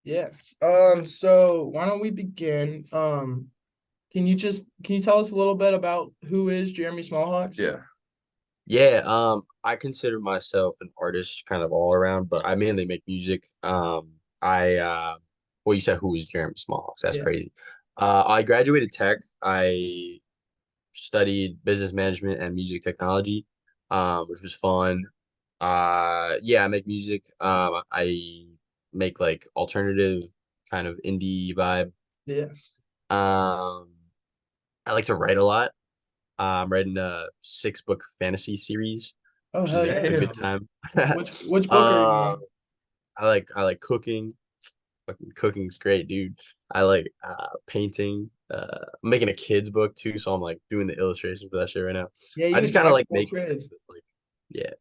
Yeah. So why don't we begin? Can you tell us a little bit about who is Jeremy Smallhawks? Yeah. Yeah, I consider myself an artist kind of all around, but I mainly make music. I well, you said who is Jeremy Smallhawks? That's Yeah. crazy. I graduated tech. I studied business management and music technology, which was fun. Yeah, I make music. I make like alternative kind of indie vibe. Yeah. Um, I like to write a lot. I'm writing a 6 book fantasy series, Oh which is hell a yeah. good Damn. time. Which book are you uh, reading? I like cooking. Fucking cooking's great, dude. I like painting. I'm making a kids book too, so I'm like doing the illustration for that shit right now. Yeah, I you a just kind of jack of like all making things trades. that like, yeah,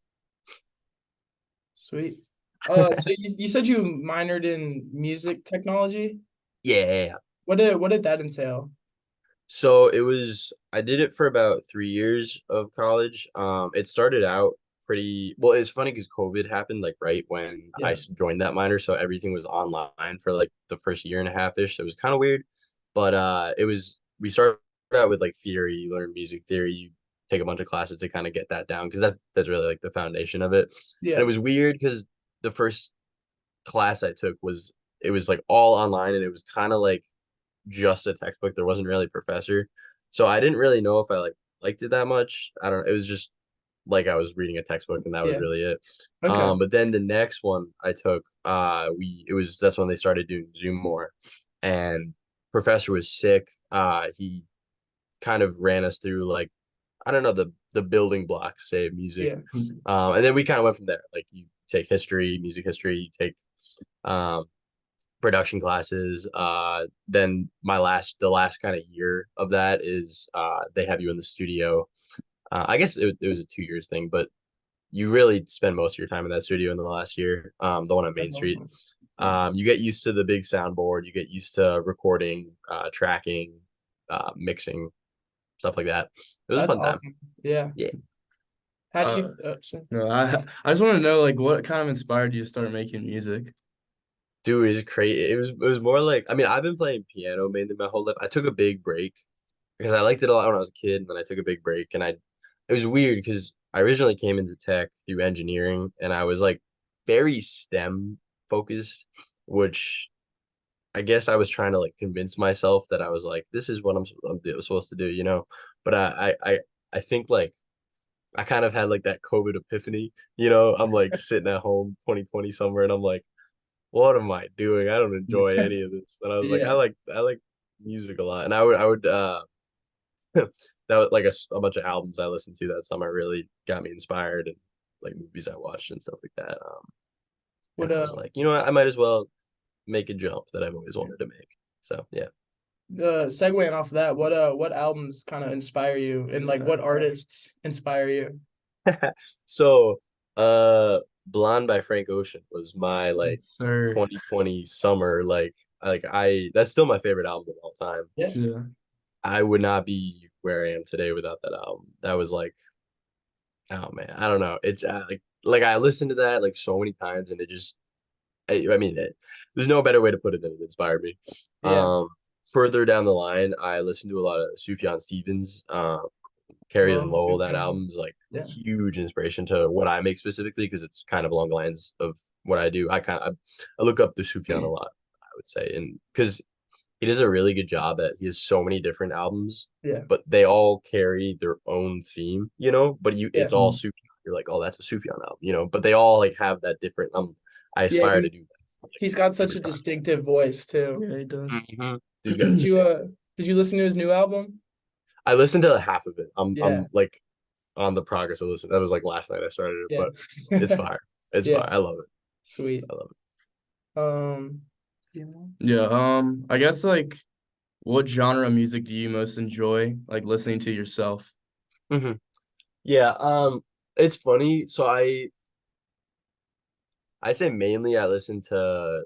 Sweet. So you said you minored in music technology. yeah. What did that entail? So I did it for about 3 years of college. It started out pretty well. It's funny because COVID happened like right when Yeah. joined that minor, so everything was online for like the first year and a half ish. So it was kind of weird, but we started out with like theory. You learn music theory. You take a bunch of classes to kind of get that down because that's really like the foundation of it. And Yeah. it was weird because the first class I took was it was like all online and it was kind of like just a textbook. There wasn't really a professor. So I didn't really know if I liked it that much. I don't know. It was just like I was reading a textbook and that was Yeah. really it. Okay. But then the next one I took, that's when they started doing Zoom more. And professor was sick. He kind of ran us through like I don't know the building blocks, say of music. Yeah. And then we kind of went from there. Like you take history, music history, you take um production classes. Then the last kind of year of that is they have you in the studio. I guess it was a 2 years thing, but you really spend most of your time in that studio in the last year. The one on Main That's Street. awesome. Yeah. You get used to the big soundboard. You get used to recording, tracking, mixing, stuff like that. It was a That's fun time. awesome. Yeah. Yeah. How do Uh, you no, I just want to know like what kind of inspired you to start making music? Dude, it's crazy. It was more like I mean, I've been playing piano mainly my whole life. I took a big break because I liked it a lot when I was a kid, and then I took a big break and it was weird because I originally came into tech through engineering and I was like very STEM focused, which I guess I was trying to like convince myself that I was like, this is what I'm supposed to do, you know? But I think like I kind of had like that COVID epiphany, you know? I'm like sitting at home 2020 somewhere and I'm like what am I doing? I don't enjoy any of this. And I was like, Yeah. I like music a lot. And I would that was like a bunch of albums I listened to that summer really got me inspired and like movies I watched and stuff like that. And What I was like, you know what, I might as well make a jump that I've always wanted to make. So yeah. segueing off of that, what albums kind of inspire you and like what artists inspire you? So Blonde by Frank Ocean was my like Sir. 2020 summer like I that's still my favorite album of all time. Yeah. Yeah. I would not be where I am today without that album. That was like, oh man, I don't know. It's like I listened to that like so many times, and it just, I mean, there's no better way to put it than it inspired me. Yeah. Um, Further down the line, I listened to a lot of Sufjan Stevens, Carrie and Love Lowell. That Sufjan. album's like Yeah. huge inspiration to what I make specifically because it's kind of along the lines of what I do. I look up to Sufjan a lot, I would say, and because he does a really good job at he has so many different albums, Yeah. but they all carry their own theme, you know. But Yeah. it's all Sufjan. You're like, oh, that's a Sufjan album, you know. But they all like have that different. I Yeah, aspire to do that like he's got such every a time. distinctive voice too. Yeah, he does. Dude's got a Did you sick. uh did you listen to his new album? I listened to half of it. Yeah. I'm like on the progress of listening. That was like last night I started it, Yeah. but it's fire. It's Yeah. fire. I love it. Sweet. I love Um, you know? Yeah, I guess like what genre of music do you most enjoy like listening to yourself? it. Yeah. It's funny. So I say mainly I listen to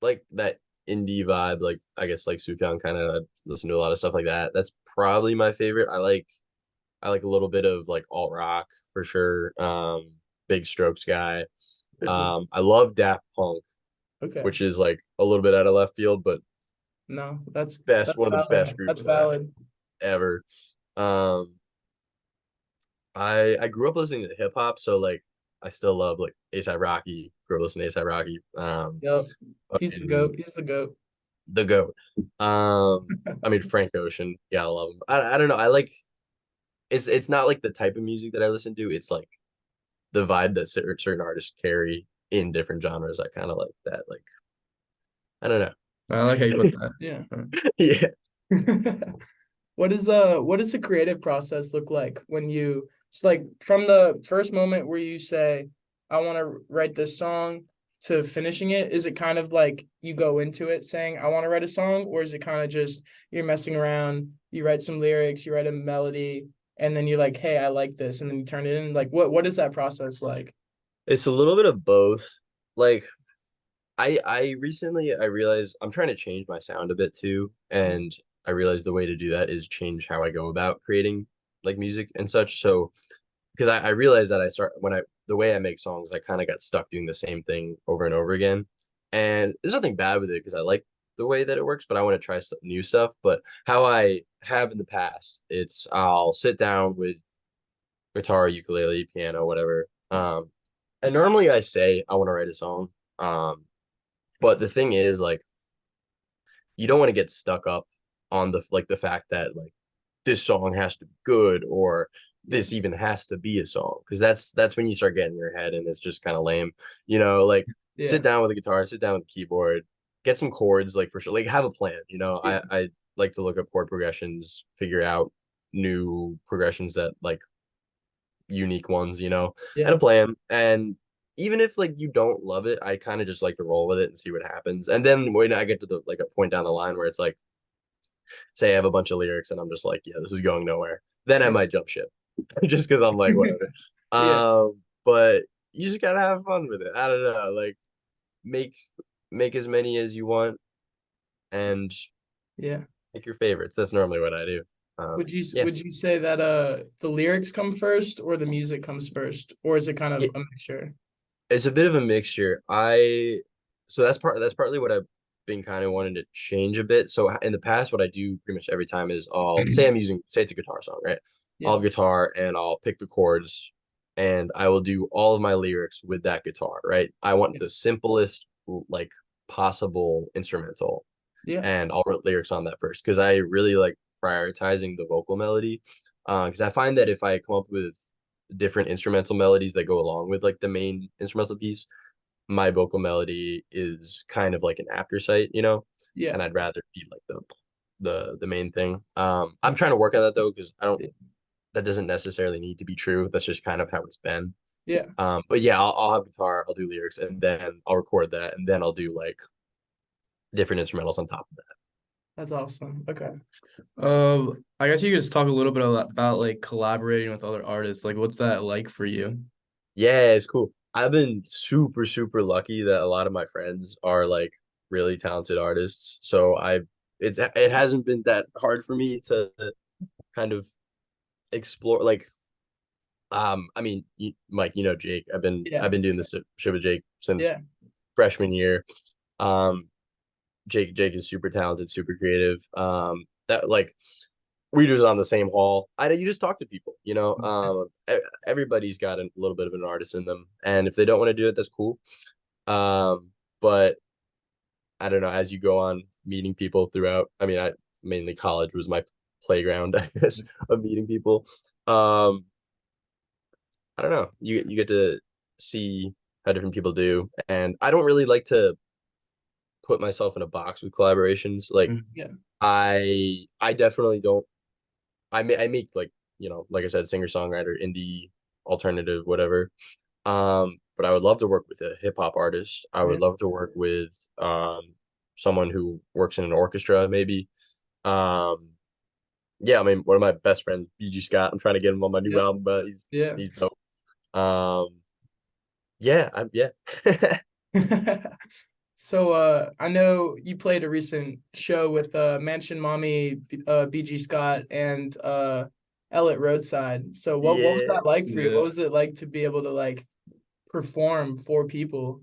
like that indie vibe, like I guess like Sufjan kind of listen to a lot of stuff like that. That's probably my favorite. I like a little bit of like alt rock for sure. Big Strokes guy. I love Daft Punk. Okay. which is like a little bit out of left field, but No, that's one of the best That's groups valid. ever. Um, I grew up listening to hip hop, so like I still love like ASAP Rocky. Grew up listening to ASAP Rocky. Yep. He's the Fucking goat. He's the goat. the goat. I mean Frank Ocean. Yeah, I love him. I don't know. I like it's not like the type of music that I listen to. It's like the vibe that certain artists carry in different genres. I kind of like that. Like I don't know. I like how you put that. Yeah. Yeah. What does the creative process look like when you it's like from the first moment where you say, I want to write this song to finishing it, is it kind of like you go into it saying, I want to write a song, or is it kind of just you're messing around, you write some lyrics, you write a melody, and then you're like, hey, I like this, and then you turn it in? Like what is that process like? It's a little bit of both. Like I recently I realized I'm trying to change my sound a bit too, and I realized the way to do that is change how I go about creating like music and such. So because I realized that I start when I the way I make songs, I kind of got stuck doing the same thing over and over again. And there's nothing bad with it because I like the way that it works, but I want to try new stuff. But how I have in the past, it's I'll sit down with guitar, ukulele, piano, whatever. And normally I say I want to write a song. But the thing is, like, you don't want to get stuck up on the fact that like this song has to be good or this even has to be a song because that's when you start getting in your head and it's just kind of lame. Like Yeah. sit down with a guitar, sit down with a keyboard, get some chords like for sure. Like have a plan. Yeah. I like to look up chord progressions, figure out new progressions that like unique ones, Yeah. and play them. And even if like you don't love it, I kind of just like to roll with it and see what happens. And then when I get to the like a point down the line where it's like, say I have a bunch of lyrics and I'm just like, yeah, this is going nowhere, then I Yeah. might jump ship just because I'm like, whatever. Yeah. But you just gotta have fun with it. I don't know, like make make as many as you want and Yeah. pick your favorites. That's normally what I do. Yeah, Would you say that the lyrics come first or the music comes first, or is it kind of yeah, a mixture? it's a bit of a mixture. So that's partly what I've been kind of wanting to change a bit. So in the past, what I do pretty much every time is I'll say say it's a guitar song, right? I'll Yeah. have guitar and I'll pick the chords and I will do all of my lyrics with that guitar, right? I want Yeah. the simplest like possible instrumental Yeah. and I'll write lyrics on that first because I really like prioritizing the vocal melody. Because I find that if I come up with different instrumental melodies that go along with like the main instrumental piece, my vocal melody is kind of like an after sight. Yeah. And I'd rather be like the main thing. I'm trying to work on that though, because I don't that doesn't necessarily need to be true. That's just kind of how it's been. Yeah. But yeah, I'll have guitar, I'll do lyrics, and then I'll record that, and then I'll do like different instrumentals on top of that. That's awesome. Okay. I guess you could just talk a little bit about like collaborating with other artists. Like, what's that like for you? Yeah, it's cool. I've been super, super lucky that a lot of my friends are like really talented artists. So it hasn't been that hard for me to kind of explore like I mean Mike, Jake. Yeah. I've been doing this shit with Jake since Yeah. freshman year. Um Jake is super talented, super creative. That like we just on the same hall. You just talk to people, everybody's got a little bit of an artist in them, and if they don't want to do it, that's cool. But I don't know. As you go on meeting people throughout, I mean, I mainly college was my playground, I guess, of meeting people. Um, I don't know. You get to see how different people do, and I don't really like to put myself in a box with collaborations. Like Mhm. Yeah. I definitely don't. I make like like I said, singer songwriter, indie, alternative, whatever. But I would love to work with a hip hop artist. I Yeah. would love to work with someone who works in an orchestra, maybe. Um, yeah, I mean, one of my best friends, BG Scott. I'm trying to get him on my new Yep. album, but he's Yeah. he's dope. Um, yeah. So I know you played a recent show with Mansion Mommy, BG Scott, and Elliot Roadside. So what was Yeah, that like for you? Yeah. What was it like to be able to like perform for people?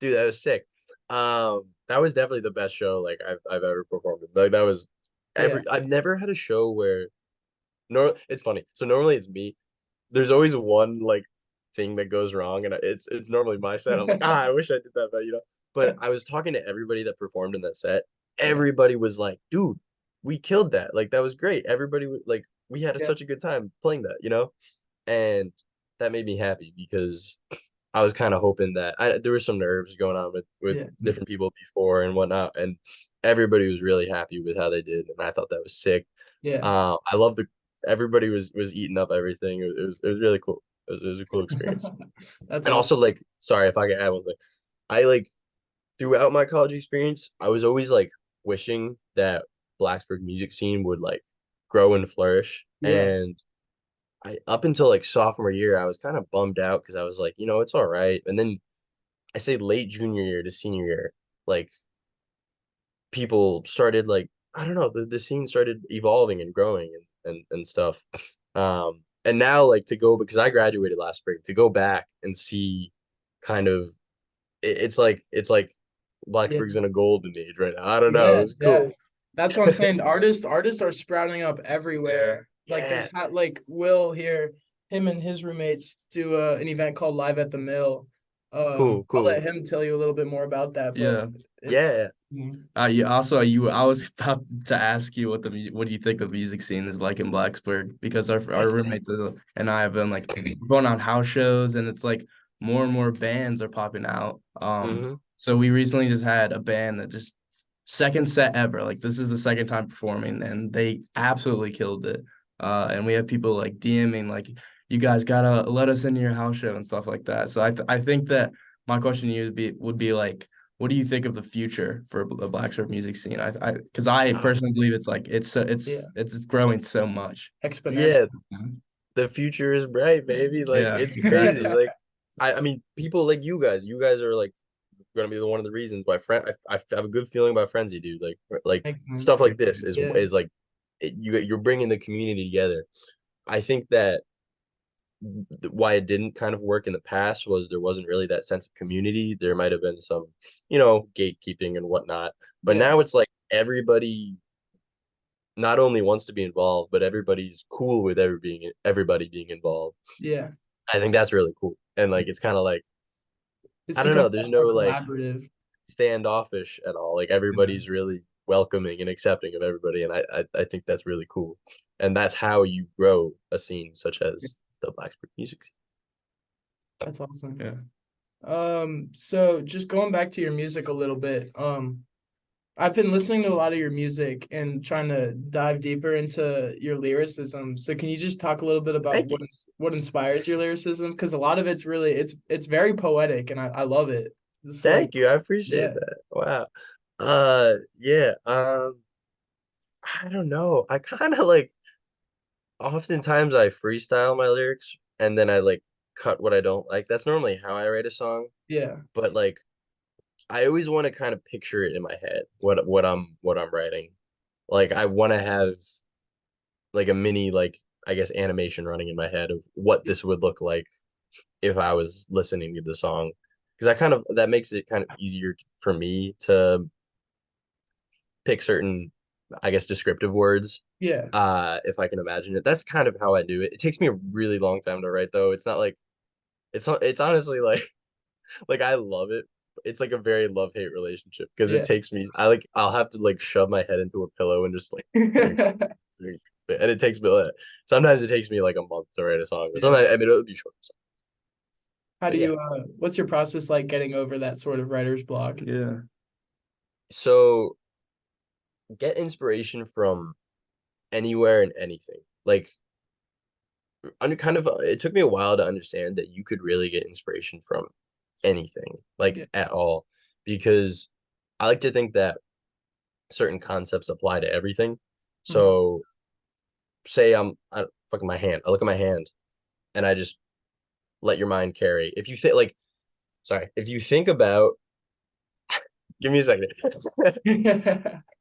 dude, that was sick. That was definitely the best show like I've ever performed in. Like that was Yeah. I've never had a show where it's funny. So normally it's me. There's always one like thing that goes wrong, and it's normally my set. I'm like, I wish I did that better, you know. But I was talking to everybody that performed in that set. Yeah. Everybody was like, dude, we killed that. Like that was great. Everybody was like, we had Yeah. such a good time playing that, you know? And that made me happy because I was kind of hoping that there was some nerves going on with Yeah. different people before and whatnot, and everybody was really happy with how they did, and I thought that was sick. Yeah. I love the everybody was eating up everything. It was really cool. It was a cool experience. That's And also awesome. like, sorry if I could add one thing. I like throughout my college experience, I was always like wishing that Blacksburg music scene would like grow and flourish. Yeah. And I up until like sophomore year, I was kind of bummed out because I was like, it's all right. And then I say late junior year to senior year, like people started like I don't know, the scene started evolving and growing and stuff. And now like to go because I graduated last spring to go back and see kind of it's like Yeah. Blacksburg's in a golden age right now. I don't know. It Yeah. was Yeah. cool. That's what I'm saying. Artists are sprouting up Yeah. everywhere. Like Yeah. like Will here, him and his roommates do an event called Live at the Mill. Cool, I'll let cool. him tell you a little bit more about that, but Yeah. it's Yeah. I was about to ask you what do you think the music scene is like in Blacksburg because our It's roommates and I have been like going on house shows and it's like more and more bands are popping out. hmm So we recently just had a band that just second set ever. Like this is the second time performing and they absolutely killed it. And we have people like DMing like you guys gotta let us into your house show and stuff like that. So I think that my question to you would be like what do you think of the future for the Blacksburg music scene? Because I personally believe it's like yeah, it's growing so much. exponential. Yeah, the future is bright, baby. Like Yeah, it's crazy. exactly. Like I mean, people like you guys are like gonna be the one of the reasons why I have a good feeling about Frenzy, dude. Like Excellent. stuff like this is Yeah, is like you're bringing the community together. I think that why it didn't kind of work in the past was there wasn't really that sense of community. There might have been some, gatekeeping and whatnot. But yeah, now it's like everybody not only wants to be involved, but everybody's cool with everybody being involved. yeah. I think that's really cool. And like it's kind of like It's I don't become know, there's no more like collaborative. standoffish at all. Like everybody's really welcoming and accepting of everybody, and I think that's really cool. And that's how you grow a scene such as the Blacksburg music scene. That's awesome. Yeah. So just going back to your music a little bit, I've been listening to a lot of your music and trying to dive deeper into your lyricism. So can you just talk a little bit about Thank you. what inspires your lyricism? Because a lot of it's really it's very poetic and I love it. So like Thank you. I appreciate yeah, that. Wow. Yeah. I don't know. I kind of like oftentimes I freestyle my lyrics and then I like cut what I don't like. That's normally how I write a song, yeah, but like I always want to kind of picture it in my head what I'm writing. Like I want to have like a mini like I guess animation running in my head of what this would look like if I was listening to the song. Because I kind of that makes it kind of easier for me to pick certain, I guess, descriptive words. yeah, If I can imagine it. That's kind of how I do it. It takes me a really long time to write though. It's not like it's honestly like like I love it. It's like a very love-hate relationship because it yeah. takes me I'll have to like shove my head into a pillow and just like think, think and it takes me sometimes it takes me like a month to write a song. But Yeah. sometimes I mean it'll be short. How do But yeah. you what's your process like getting over that sort of writer's block? Yeah. So get inspiration from anywhere and anything. Like under kind of it took me a while to understand that you could really get inspiration from anything, like Yeah. at all, because I like to think that certain concepts apply to everything. Mhm. So say I fucking my hand. I look at my hand and I just let your mind carry. If you think like sorry, if you think about give me a second.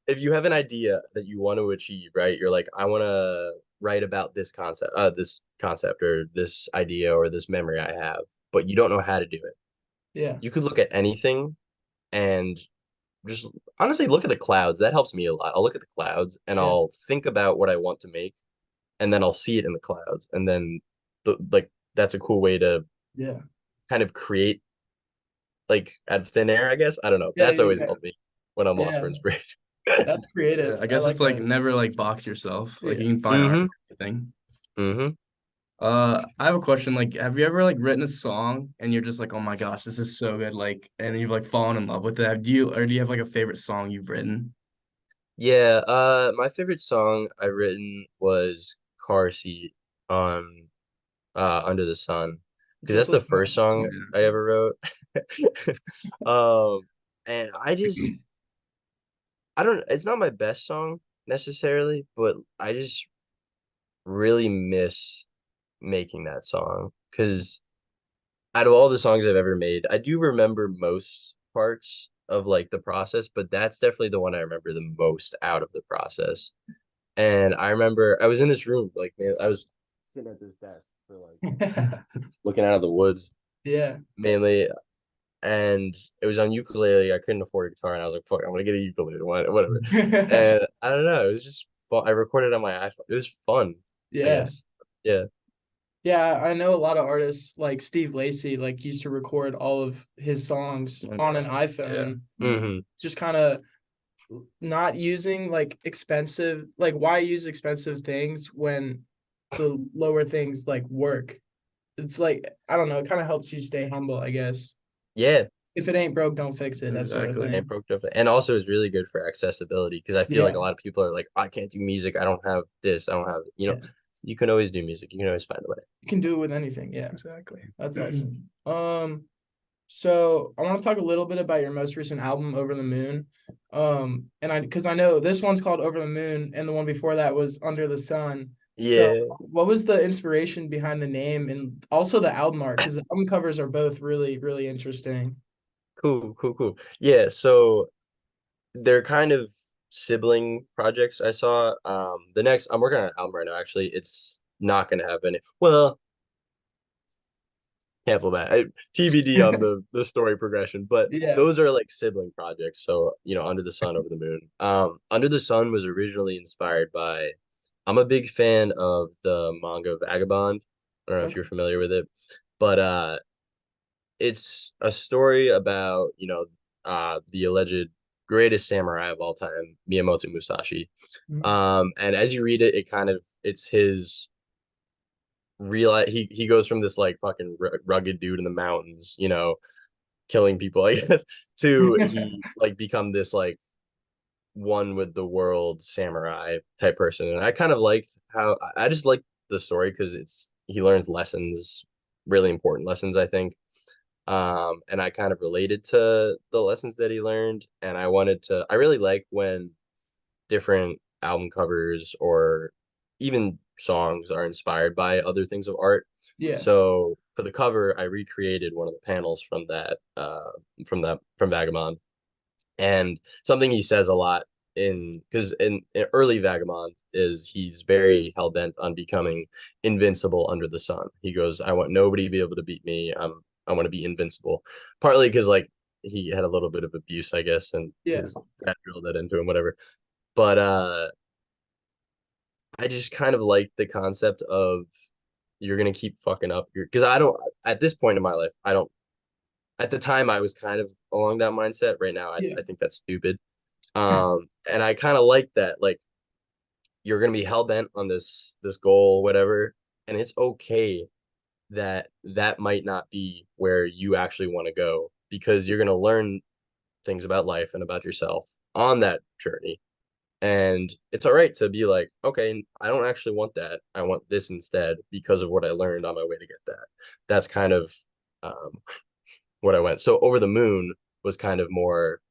If you have an idea that you want to achieve, right? You're like, I want to write about this concept or this idea or this memory I have, but you don't know how to do it. Yeah. You could look at anything and just honestly look at the clouds. That helps me a lot. I'll look at the clouds and Yeah. I'll think about what I want to make, and then I'll see it in the clouds, and then like that's a cool way to Yeah. kind of create like out of thin air, I guess. I don't know. Yeah. That's Yeah. always Yeah. helped me when I'm lost Yeah. for inspiration. That's Yeah, creative. I I guess it's like like that. never like box yourself. Like Yeah. you can find art Mm-hmm. in everything. Mm-hmm. I have a question. Like, have you ever like written a song and you're just like, oh my gosh, this is so good, like, and then you've like fallen in love with it? Do you have like a favorite song you've written? Yeah, my favorite song I've written was Car Seat on Under the Sun, because Just that's the listen. first song I Yeah. ever wrote. Um, and I don't, it's not my best song necessarily, but I just really miss making that song because out of all the songs I've ever made, I do remember most parts of like the process, but that's definitely the one I remember the most out of the process. And I remember I was in this room, like man, I was sitting at this desk for like looking out of the woods Yeah. mainly, and it was on ukulele. I couldn't afford a guitar, and I was like, "Fuck, I'm gonna get a ukulele, whatever." And I don't know, it was just fun. I recorded on my iPhone. It was fun, I Yeah. guess. Yeah. Yeah, I know a lot of artists like Steve Lacy like used to record all of his songs Oh, on an God. Yeah. iPhone, Hmm. just kind of not using like expensive, like why use expensive things when the lower things like work? It's like I don't know, it kind of helps you stay humble, I guess. Yeah. If it ain't broke, don't fix it, that sort of Exactly. And thing. broke up, and also is really good for accessibility because I feel like a Yeah, lot of people are like, I can't do music. I don't have this. I don't have, yeah. you can always do music. You can always find a way. You can do it with anything. Yeah, Exactly. that's awesome. So I want to talk a little bit about your most recent album, Over the Moon. And because I know this one's called Over the Moon, and the one before that was Under the Sun. So Yeah. what was the inspiration behind the name and also the album art? Because the album covers are both really, really interesting. Cool, cool, cool. Yeah, so they're kind of sibling projects I saw. The next I'm working on an album right now, actually. It's not gonna happen. Well, cancel that. TBD on the story progression, but Yeah. those are like sibling projects. So, Under the Sun, Over the Moon. Under the Sun was originally inspired by I'm a big fan of the manga Vagabond. I don't know if Okay. you're familiar with it, but it's a story about, the alleged greatest samurai of all time, Miyamoto Musashi. And as you read it, it's his real he goes from this like fucking rugged dude in the mountains, killing people, I guess, to he like become this like one with the world samurai type person. And I kind of liked how I just liked the story because he learns lessons, really important lessons, I think. And I kind of related to the lessons that he learned. And I really like when different album covers or even songs are inspired by other things of art. Yeah. So for the cover, I recreated one of the panels from Vagabond. And something he says a lot because in early Vagabond is he's very hell bent on becoming invincible under the sun. He goes, I want nobody to be able to beat me. I want to be invincible. Partly because like he had a little bit of abuse, I guess, and Yeah. his dad drilled that into him, whatever. But I just kind of like the concept of you're gonna keep fucking up your because I don't at this point in my life, I don't at the time I was kind of along that mindset. Right now, Yeah. I think that's stupid. And I kind of like that, like you're gonna be hell bent on this goal, whatever, and it's okay that that might not be where you actually want to go because you're gonna learn things about life and about yourself on that journey. And it's all right to be like, okay, I don't actually want that. I want this instead because of what I learned on my way to get that. That's kind of um, what I went. So Over the Moon was kind of more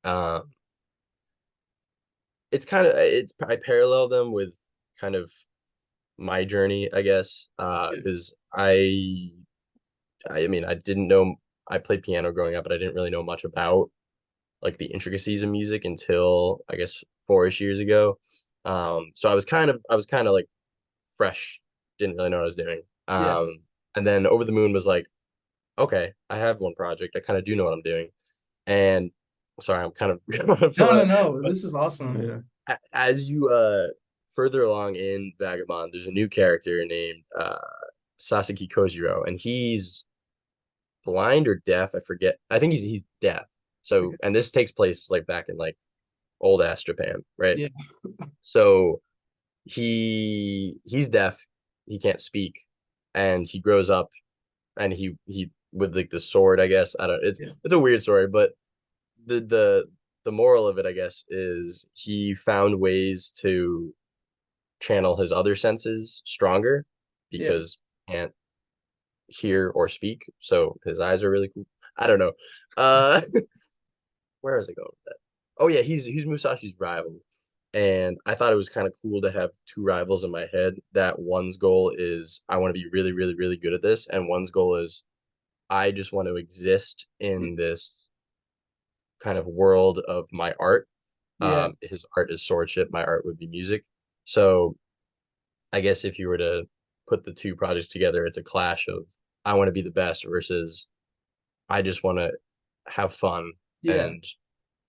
um, it's I parallel them with kind of my journey, I guess, Yeah. because I mean I didn't know I played piano growing up, but I didn't really know much about like the intricacies of music until I guess 4-ish years ago. So I was kind of like fresh, didn't really know what I was doing. Yeah. And then Over the Moon was like, okay, I have one project, I kind of do know what I'm doing. And sorry, I'm kind of going No, from no, a, no. but This is awesome. Yeah. as you further along in Vagabond, there's a new character named Sasaki Kojiro, and he's blind or deaf. I forget. I think he's deaf. So, Okay. and this takes place like back in like old ass Japan, right? Yeah. So he's deaf. He can't speak, and he grows up, and he with like the sword. I guess I don't. Yeah. It's a weird story, but the the the moral of it, I guess, is he found ways to channel his other senses stronger Yeah. because he can't hear or speak. So his eyes are really cool. I don't know. Uh, where is it going with that? Oh yeah, he's Musashi's rival. And I thought it was kind of cool to have two rivals in my head. That one's goal is I want to be really, really, really good at this, and one's goal is I just want to exist in this kind of world of my art. Yeah. His art is swordship, my art would be music. So I guess if you were to put the two projects together, it's a clash of I want to be the best versus I just want to have fun Yeah. and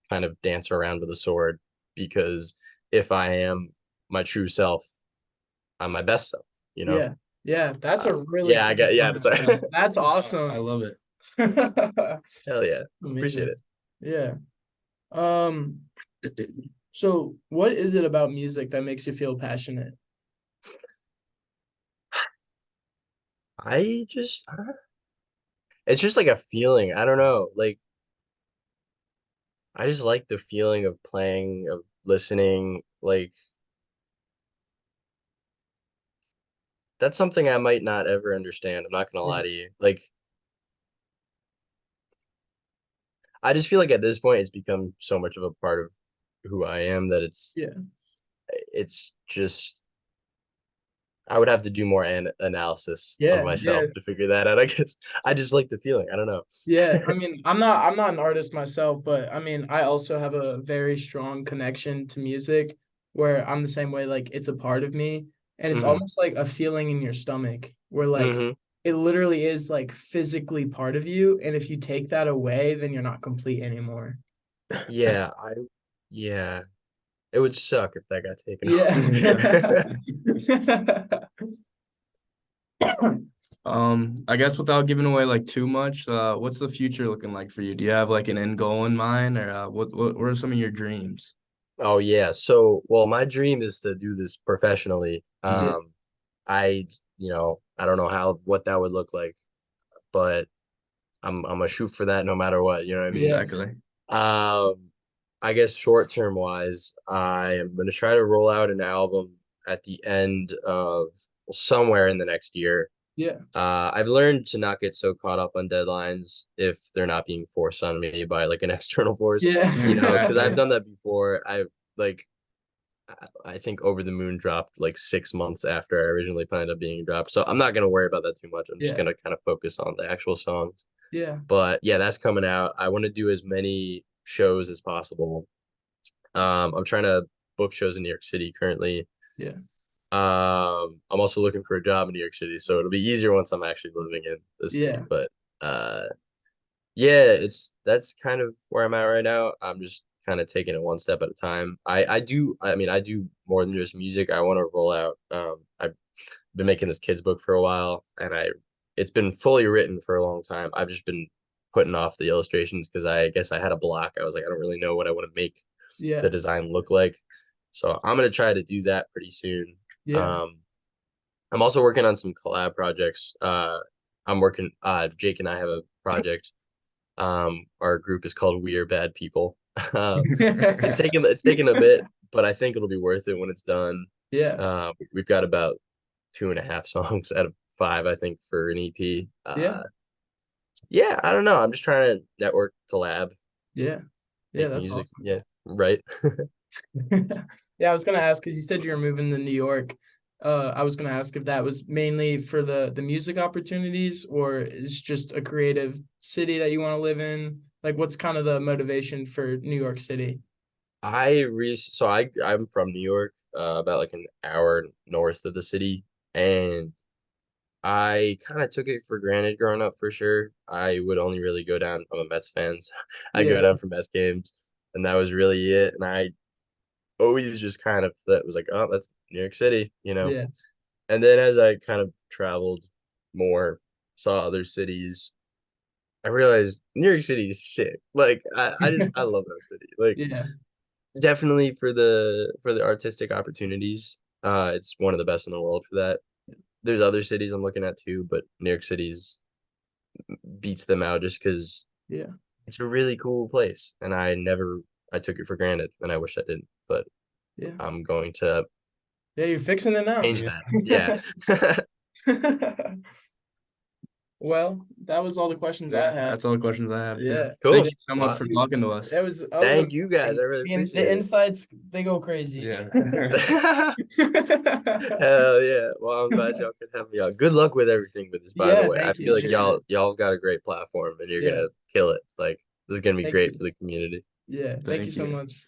kind of dance around with a sword because if I am my true self, I'm my best self, you know? Yeah. Yeah. That's a really Yeah, I cool got yeah, point. sorry. That's I awesome. love it. Hell yeah. Appreciate Amazing. it. Yeah. Um, so what is it about music that makes you feel passionate? I just it's just like a feeling. I don't know. Like I just like the feeling of playing, of listening. Like that's something I might not ever understand. I'm not gonna Yeah. lie to you. Like I just feel like at this point it's become so much of a part of who I am that Yeah. it's just I would have to do more analysis of Yeah. Yeah. myself to figure that out. I guess I just like the feeling. I don't know. Yeah, I mean, I'm not an artist myself, but I mean, I also have a very strong connection to music where I'm the same way, like it's a part of me, and it's Hmm. almost like a feeling in your stomach where like Hmm. it literally is like physically part of you, and if you take that away, then you're not complete anymore. Yeah, yeah. It would suck if that got taken Yeah. away. I guess without giving away like too much, what's the future looking like for you? Do you have like an end goal in mind, or what are some of your dreams? Oh yeah. So, well, my dream is to do this professionally. Mm, Yeah. I don't know how what that would look like, but I'm gonna shoot for that no matter what, you know what I mean? Yeah. exactly. Um, I guess short term wise, I am gonna try to roll out an album at the end of well, somewhere in the next year. Yeah. I've learned to not get so caught up on deadlines if they're not being forced on me by like an external force, because I've Exactly. done that before. Like I think Over the Moon dropped like 6 months after I originally planned on being dropped. So I'm not gonna worry about that too much. I'm just Yeah. gonna kind of focus on the actual songs. Yeah. But yeah, that's coming out. I want to do as many shows as possible. I'm trying to book shows in New York City currently. Yeah. I'm also looking for a job in New York City, so it'll be easier once I'm actually living in the city. Yeah. But uh, yeah, it's that's kind of where I'm at right now. I'm just kind of taking it one step at a time. I do more than just music. I want to roll out. I've been making this kids book for a while, and I it's been fully written for a long time. I've just been putting off the illustrations because I guess I had a block. I was like, I don't really know what I want to make Yeah. the design look like. So I'm gonna try to do that pretty soon. Yeah. Um, I'm also working on some collab projects. Jake and I have a project. Our group is called We Are Bad People. It's taken a bit, but I think it'll be worth it when it's done. Yeah. We've got about 2.5 songs out of five, I think, for an EP. Yeah. Yeah, I don't know. I'm just trying to network, collab, Yeah. Yeah. make That's music. awesome. Yeah, right. Yeah, I was gonna ask because you said you're moving to New York. I was gonna ask if that was mainly for the music opportunities or is just a creative city that you want to live in. Like, what's kind of the motivation for New York City? I'm from New York, about like an hour north of the city, and I kind of took it for granted growing up for sure. I would only really go down. I'm a Mets fan, so I go Yeah. down for Mets games, and that was really it. And I always just kind of that was like, oh, that's New York City, you know. Yeah. And then as I kind of traveled more, saw other cities, I realized New York City is sick. Like I love that city. Like Yeah. definitely for the artistic opportunities. It's one of the best in the world for that. There's other cities I'm looking at too, but New York City's beats them out just because Yeah. it's a really cool place, and I took it for granted, and I wish I didn't, but Yeah. I'm going to Yeah, you're fixing it now. change that. Yeah. Well, that was all the questions I had. That's all the questions I have. Yeah. Cool. Thank you so much Wow. for talking to us. That was Thank you guys. amazing. I really appreciate the it. insights, they go crazy. Yeah. Hell yeah. Well, I'm glad y'all could have me on. Good luck with everything with this, by the Yeah, way. I thank feel you. like y'all got a great platform and you're Yeah. gonna kill it. Like this is gonna be Thank great you. for the community. Yeah, thank you Thank so you. much.